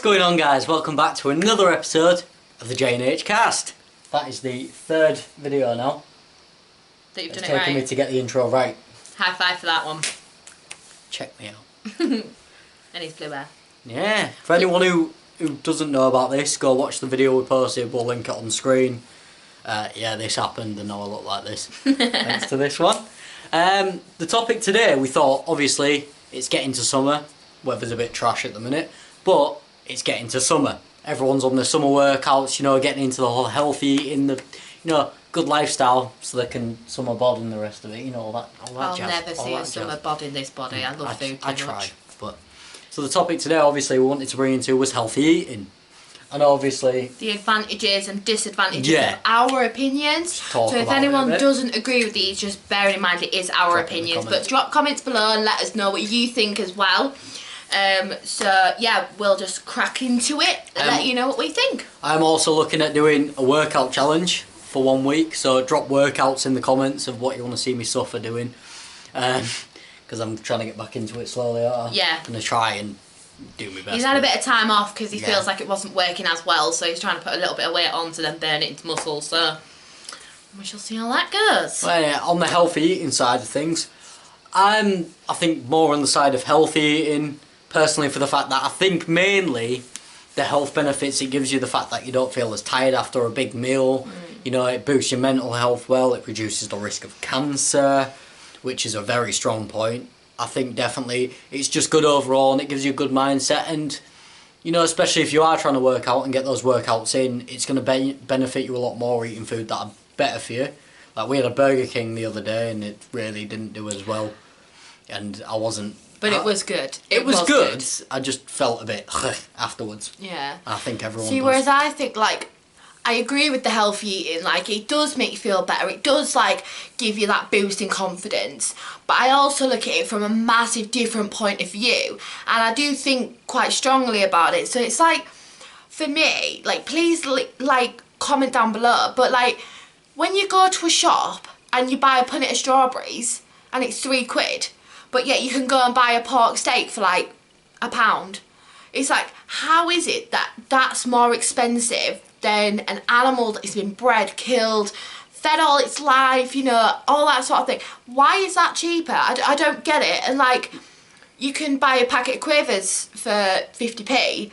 going on, guys? Welcome back to another episode of the J&H Cast. That is the third video now. That you've It's done it right. taken me to get the intro right. High five for that one. Check me out. And he's blue hair. Yeah. For anyone who doesn't know about this, go watch the video we posted. We'll link it on screen. Yeah, this happened and now I look like this. Thanks to this one. The topic today, we thought, obviously, it's getting to summer. Weather's a bit trash at the minute, but it's getting to summer. Everyone's on their summer workouts, you know, getting into the whole healthy eating, the, you know, good lifestyle, so they can summer bod and the rest of it, you know, all that I'll jazz. never see a summer bod in this body. I love food too I much. try, but so the topic today, obviously, we wanted to bring into was healthy eating, and obviously the advantages and disadvantages Yeah. of our opinions. Talk So if about it a anyone bit. doesn't agree with these, just bear in mind it is our Drop it in the opinions. But comments. drop comments below and let us know what you think as well. So yeah, we'll just crack into it and let you know what we think. I'm also looking at doing a workout challenge for 1 week, so drop workouts in the comments of what you want to see me suffer doing, because I'm trying to get back into it slowly. Yeah. I'm going to try and do my best. He's had a bit of time off because he Yeah. feels like it wasn't working as well, so he's trying to put a little bit of weight on to then burn it into muscle, so we shall see how that goes. Well, yeah, on the healthy eating side of things, I think more on the side of healthy eating, personally, for the fact that I think mainly the health benefits it gives you, the fact that you don't feel as tired after a big meal, you know, it boosts your mental health well, it reduces the risk of cancer, which is a very strong point. I think definitely it's just good overall and it gives you a good mindset, and you know, especially if you are trying to work out and get those workouts in, it's going to benefit you a lot more eating food that are better for you. Like we had a Burger King the other day and it really didn't do as well, and I wasn't. But it was good. It was good. I just felt a bit afterwards. Yeah. I think everyone See, does. whereas I think, like, I agree with the healthy eating, like, it does make you feel better, it does, like, give you that boost in confidence, but I also look at it from a massive different point of view, and I do think quite strongly about it, so it's like, for me, like, please, like, comment down below, but, like, when you go to a shop and you buy a punnet of strawberries, and it's £3, but yet you can go and buy a pork steak for, like, £1, it's like, how is it that that's more expensive than an animal that has been bred, killed, fed all its life, you know, all that sort of thing? Why is that cheaper? I don't get it. And like, you can buy a packet of Quavers for 50p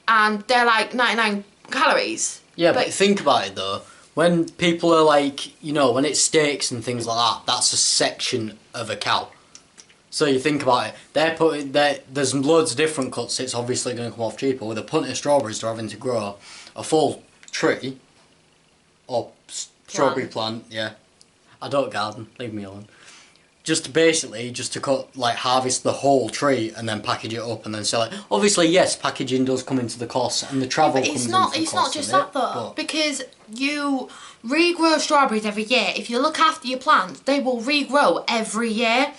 and they're like 99 calories. Yeah, but think about it though. When people are like, you know, when it's steaks and things like that, that's a section of a cow. So you think about it, there's loads of different cuts, it's obviously going to come off cheaper. With a punnet of strawberries, they're having to grow a full tree, or strawberry plant, yeah. I don't garden, leave me alone. Just to harvest the whole tree and then package it up and then sell it. Obviously, yes, packaging does come into the cost and the travel But comes it's not. into the It's cost not just of that it, though, but because you regrow strawberries every year. If you look after your plants, they will regrow every year.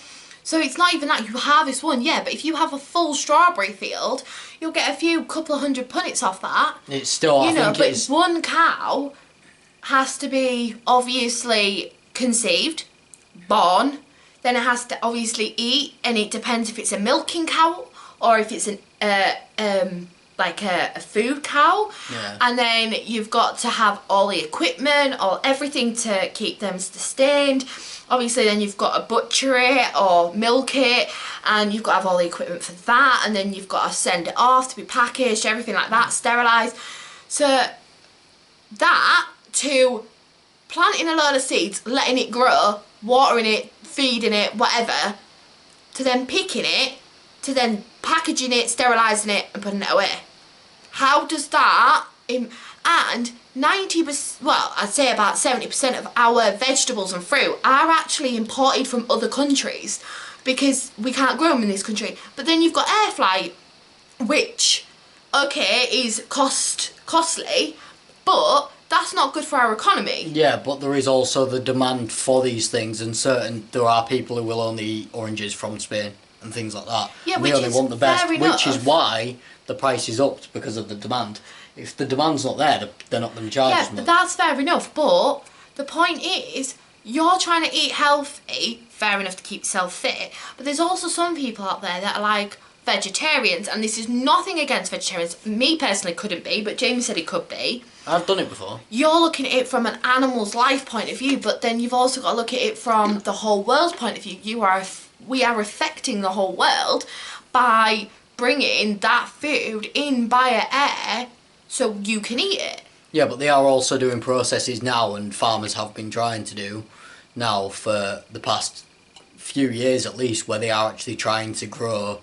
So it's not even that you harvest one, yeah, but if you have a full strawberry field, you'll get a couple of hundred punnets off that. it's still, You know, I think but it's... one cow has to be obviously conceived, born, then it has to obviously eat, and it depends if it's a milking cow or if it's a food cow. Yeah. And then you've got to have all the equipment, everything to keep them sustained. Obviously then you've got to butcher it or milk it, and you've got to have all the equipment for that, and then you've got to send it off to be packaged, everything like that, sterilised. So that to planting a load of seeds, letting it grow, watering it, feeding it, whatever, to then picking it, to then packaging it, sterilising it and putting it away. How does that... And 90%, well, I'd say about 70% of our vegetables and fruit are actually imported from other countries because we can't grow them in this country. But then you've got air flight, which, okay, is costly, but that's not good for our economy. Yeah, but there is also the demand for these things, and there are people who will only eat oranges from Spain and things like that. Yeah, and which they only is want the best, fair which is enough. why the price is upped, because of the demand. If the demand's not there, they're not going to charge Yeah, as but much. that's fair enough. But the point is, you're trying to eat healthy, fair enough to keep yourself fit, but there's also some people out there that are like, vegetarians, and this is nothing against vegetarians. Me personally couldn't be, but Jamie said he could be. I've done it before. You're looking at it from an animal's life point of view, but then you've also got to look at it from the whole world's point of view. We are affecting the whole world by bringing that food in via air so you can eat it. Yeah, but they are also doing processes now, and farmers have been trying to do now for the past few years at least, where they are actually trying to grow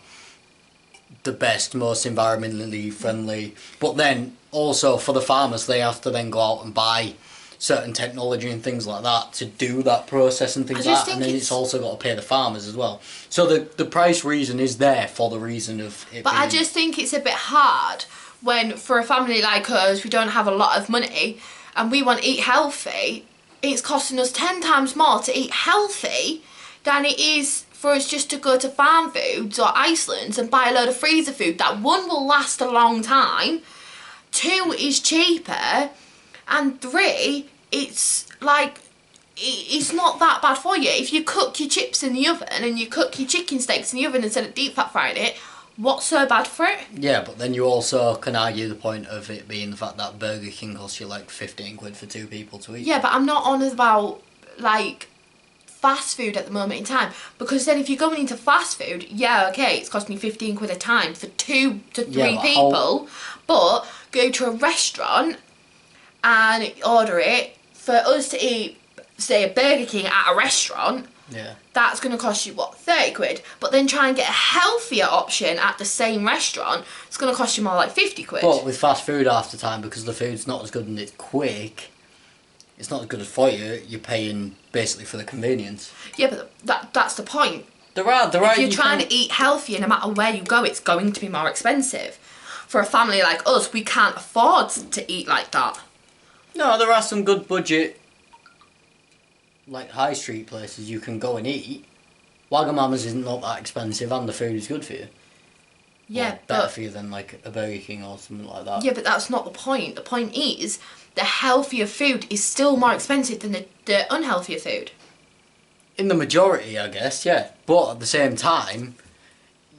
the best, most environmentally friendly. But then also for the farmers, they have to then go out and buy certain technology and things like that to do that process and things like that, and then it's also got to pay the farmers as well. So the price reason is there for the reason of it. But I just think it's a bit hard when, for a family like us, we don't have a lot of money and we want to eat healthy. It's costing us 10 times more to eat healthy than it is for us just to go to Farm Foods or Iceland's and buy a load of freezer food that, one, will last a long time, two, is cheaper, and three, it's like, it's not that bad for you. If you cook your chips in the oven and you cook your chicken steaks in the oven instead of deep fat frying it, what's so bad for it? Yeah, but then you also can argue the point of it being the fact that Burger King costs you like 15 quid for 2 people to eat. Yeah, but I'm not on about like fast food at the moment in time, because then if you're going into fast food, yeah, okay, it's costing you 15 quid a time for 2 to 3 people, but go to a restaurant and order it. For us to eat, say, a Burger King at a restaurant, yeah, that's going to cost you, what, 30 quid? But then try and get a healthier option at the same restaurant, it's going to cost you more like 50 quid. But with fast food half the time, because the food's not as good and it's quick, it's not as good as for you, you're paying basically for the convenience. Yeah, but that's the point. There are. If you're trying to eat healthier, no matter where you go, it's going to be more expensive. For a family like us, we can't afford to eat like that. No, there are some good budget, like high street places you can go and eat. Wagamama's isn't not that expensive and the food is good for you. Yeah, well, better for you than like a Burger King or something like that. Yeah, but that's not the point. The point is, the healthier food is still more expensive than the unhealthier food. In the majority, I guess, yeah. But at the same time,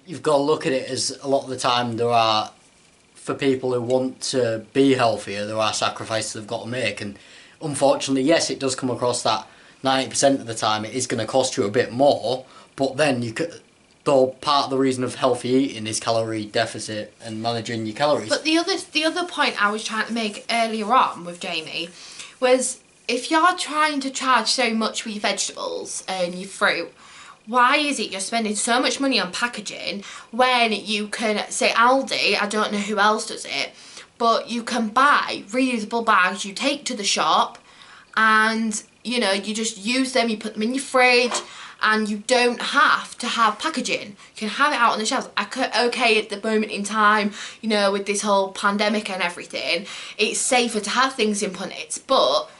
you've got to look at it as a lot of the time there are, for people who want to be healthier, there are sacrifices they've got to make. And unfortunately, yes, it does come across that 90% of the time it is going to cost you a bit more. But then you could, though part of the reason of healthy eating is calorie deficit and managing your calories. But the other point I was trying to make earlier on with Jamie was, if you're trying to charge so much for your vegetables and your fruit, why is it you're spending so much money on packaging when you can, say Aldi, I don't know who else does it, but you can buy reusable bags you take to the shop and, you know, you just use them, you put them in your fridge, and you don't have to have packaging. You can have it out on the shelves. Okay, at the moment in time, you know, with this whole pandemic and everything, it's safer to have things in punnets, but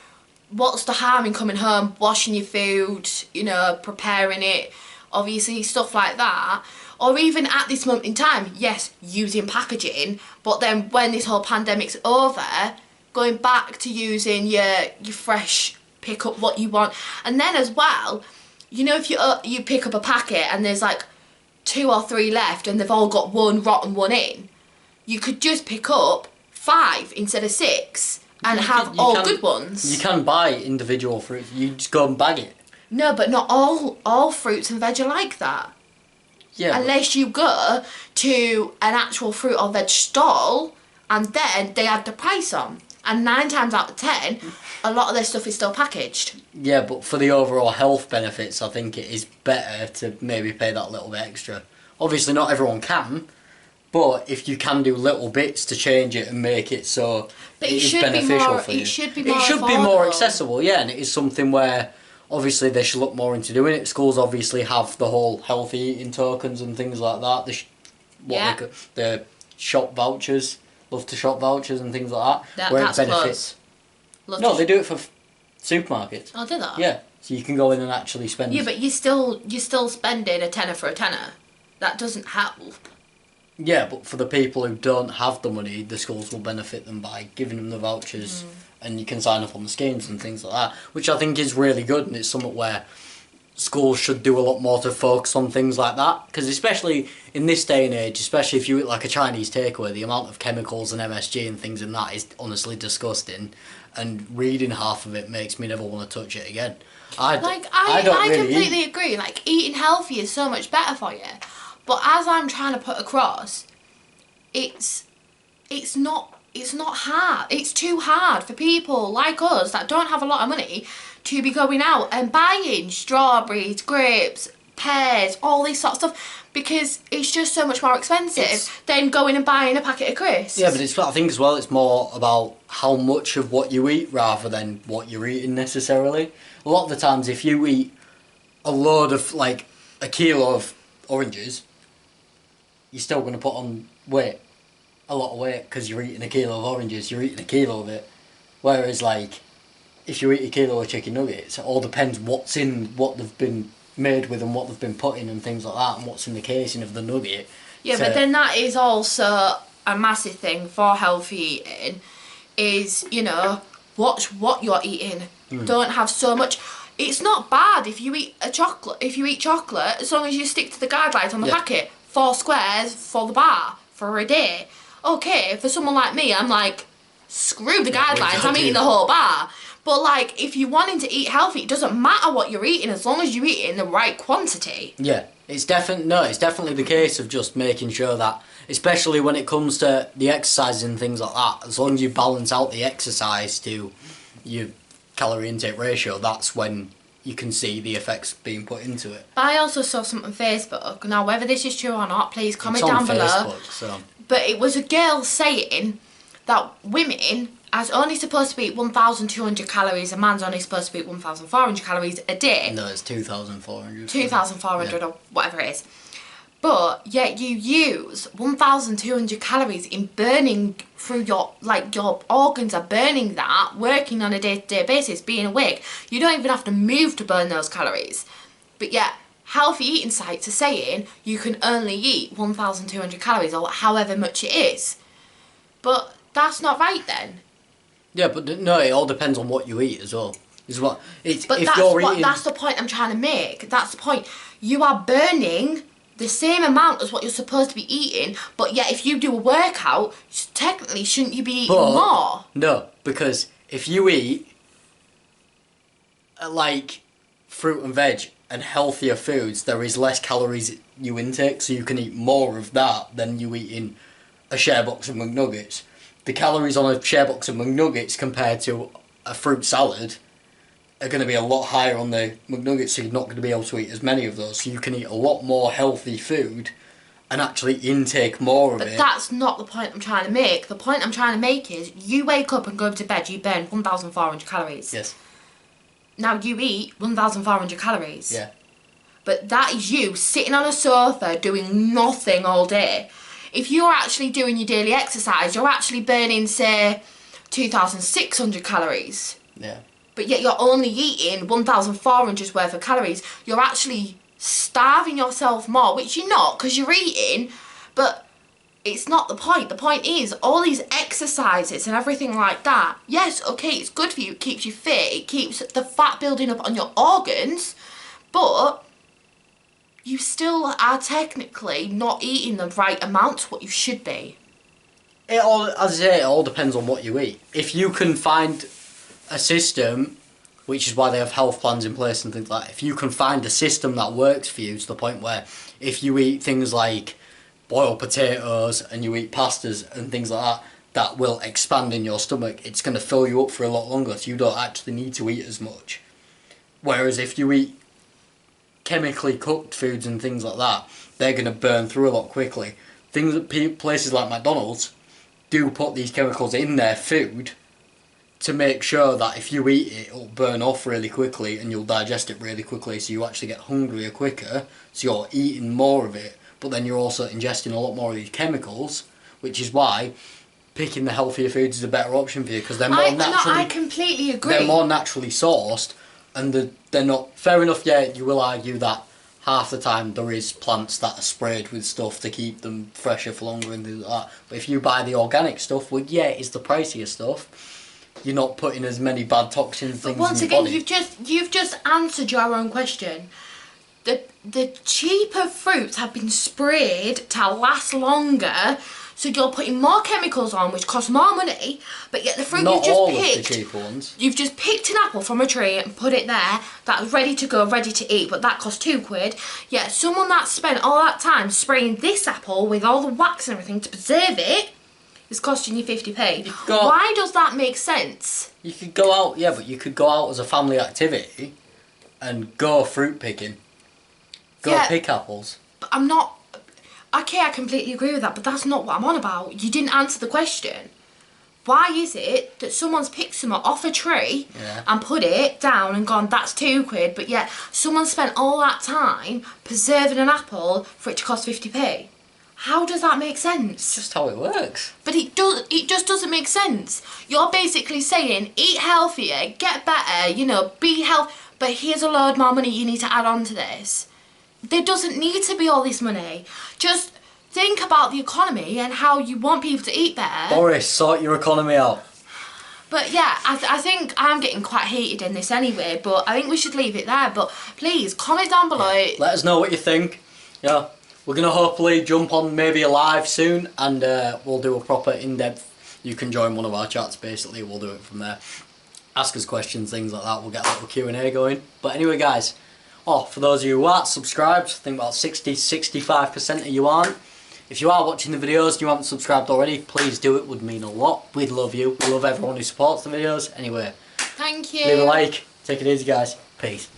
what's the harm in coming home, washing your food, you know, preparing it, obviously stuff like that. Or even at this moment in time, yes, using packaging, but then when this whole pandemic's over, going back to using your fresh, pick up what you want. And then as well, you know, if you pick up a packet and there's like 2 or 3 left and they've all got one rotten one in, you could just pick up 5 instead of 6 and have all good ones. You can buy individual fruits. You just go and bag it. No, but not all fruits and veg are like that. Yeah. Unless you go to an actual fruit or veg stall and then they add the price on. And 9 times out of 10, a lot of their stuff is still packaged. Yeah, but for the overall health benefits, I think it is better to maybe pay that little bit extra. Obviously, not everyone can, but if you can do little bits to change it and make it so it is beneficial for you. It should be more It should be affordable. more accessible, yeah, and it is something where obviously they should look more into doing it. Schools obviously have the whole healthy eating tokens and things like that. The shop vouchers, love to shop vouchers and things like that. That's benefits. No, they do it for supermarkets. Oh, do that? Yeah, so you can go in and actually spend. Yeah, but you're still spending a tenner for a tenner. That doesn't help. Yeah, but for the people who don't have the money, the schools will benefit them by giving them the vouchers, and you can sign up on the schemes and things like that, which I think is really good, and it's something where schools should do a lot more to focus on things like that, because especially in this day and age, especially if you eat like a Chinese takeaway, the amount of chemicals and MSG and things in that is honestly disgusting, and reading half of it makes me never want to touch it again. I don't really completely agree. Like, eating healthy is so much better for you, but as I'm trying to put across, it's not hard. It's too hard for people like us that don't have a lot of money to be going out and buying strawberries, grapes, pears, all this sort of stuff, because it's just so much more expensive than going and buying a packet of crisps. Yeah, but I think as well it's more about how much of what you eat rather than what you're eating necessarily. A lot of the times if you eat a load of, like, a kilo of oranges, you're still going to put on weight. A lot of weight, because you're eating a kilo of oranges, you're eating a kilo of it. Whereas, like, if you eat a kilo of chicken nuggets, it all depends what's in what they've been made with and what they've been put in and things like that, and what's in the casing of the nugget. Yeah, but then that is also a massive thing for healthy eating, is, you know, watch what you're eating. Don't have so much. It's not bad if you eat chocolate, as long as you stick to the guidelines on the packet. 4 squares for the bar for a day. Okay, for someone like me, I'm like, screw the guidelines, I'm eating the whole bar. But, like, if you're wanting to eat healthy, it doesn't matter what you're eating as long as you eat it in the right quantity. Yeah, it's definitely the case of just making sure that, especially when it comes to the exercise and things like that, as long as you balance out the exercise to your calorie intake ratio, that's when you can see the effects being put into it. I also saw something on Facebook. Now, whether this is true or not, please comment It's on down below. Facebook, so. But it was a girl saying that women are only supposed to eat 1,200 calories, a man's only supposed to eat 1,400 calories a day. No, it's 2,400. 2,400 or whatever it is. But yet you use 1,200 calories in burning through your organs are burning that, working on a day-to-day basis, being awake. You don't even have to move to burn those calories. But yet, healthy eating sites are saying you can only eat 1,200 calories or however much it is. But that's not right then. Yeah, but no, it all depends on what you eat as well. That's the point I'm trying to make. That's the point. You are burning the same amount as what you're supposed to be eating, but yet if you do a workout, technically shouldn't you be eating more? No, because if you eat like fruit and veg and healthier foods, there is less calories you intake, so you can eat more of that than you eat in a share box of McNuggets. The calories on a share box of McNuggets compared to a fruit salad are going to be a lot higher on the McNuggets, so you're not going to be able to eat as many of those. So you can eat a lot more healthy food and actually intake more of it. But that's not the point I'm trying to make. The point I'm trying to make is you wake up and go to bed, you burn 1,400 calories. Yes. Now you eat 1,400 calories. Yeah. But that is you sitting on a sofa doing nothing all day. If you're actually doing your daily exercise, you're actually burning, say, 2,600 calories. Yeah. But yet you're only eating 1,400 worth of calories. You're actually starving yourself more, which you're not because you're eating, but it's not the point. The point is all these exercises and everything like that. Yes, okay, it's good for you. It keeps you fit. It keeps the fat building up on your organs, but you still are technically not eating the right amount what you should be. As I say, it all depends on what you eat. If you can find a system, which is why they have health plans in place and things like that, if you can find a system that works for you to the point where if you eat things like boiled potatoes and you eat pastas and things like that, that will expand in your stomach, it's going to fill you up for a lot longer, so you don't actually need to eat as much. Whereas if you eat chemically cooked foods and things like that, they're going to burn through a lot quickly. Places like McDonald's do put these chemicals in their food to make sure that if you eat it, it'll burn off really quickly and you'll digest it really quickly, so you actually get hungrier quicker, so you're eating more of it, but then you're also ingesting a lot more of these chemicals, which is why picking the healthier foods is a better option for you, because they're more I completely agree. They're more naturally sourced, and they're not... Fair enough, yeah, you will argue that half the time there is plants that are sprayed with stuff to keep them fresher for longer and things like that, but if you buy the organic stuff, well, yeah, it's the pricier stuff, you're not putting as many bad toxins things Once in your again, body. you've just answered your own question. The cheaper fruits have been sprayed to last longer, so you're putting more chemicals on, which costs more money. But yet the fruit Not you've just all picked, of the cheaper ones. you've just picked an apple from a tree and put it there. That's ready to go, ready to eat, but that costs £2. Yet someone that spent all that time spraying this apple with all the wax and everything to preserve it is costing you 50p. Why does that make sense? You could go out, yeah, but you could go out as a family activity and go fruit picking. Go pick apples. But I'm not... Okay, I completely agree with that, but that's not what I'm on about. You didn't answer the question. Why is it that someone's picked some off a tree and put it down and gone, that's £2, but yet someone spent all that time preserving an apple for it to cost 50p? How does that make sense? It's just how it works. But it just doesn't make sense. You're basically saying, eat healthier, get better, you know, be healthy, but here's a load more money you need to add on to this. There doesn't need to be all this money. Just think about the economy and how you want people to eat better. Boris, sort your economy out. But yeah, I think I'm getting quite heated in this anyway, but I think we should leave it there. But please, comment down below. Yeah. Let us know what you think. Yeah, we're going to hopefully jump on maybe a live soon, and we'll do a proper in-depth. You can join one of our chats, basically. We'll do it from there. Ask us questions, things like that. We'll get a little Q&A going. But anyway, guys. Oh, for those of you who aren't subscribed, I think about 60-65% of you aren't. If you are watching the videos and you haven't subscribed already, please do it. Would mean a lot. We'd love you. We love everyone who supports the videos. Anyway, thank you. leave a like. Take it easy, guys. Peace.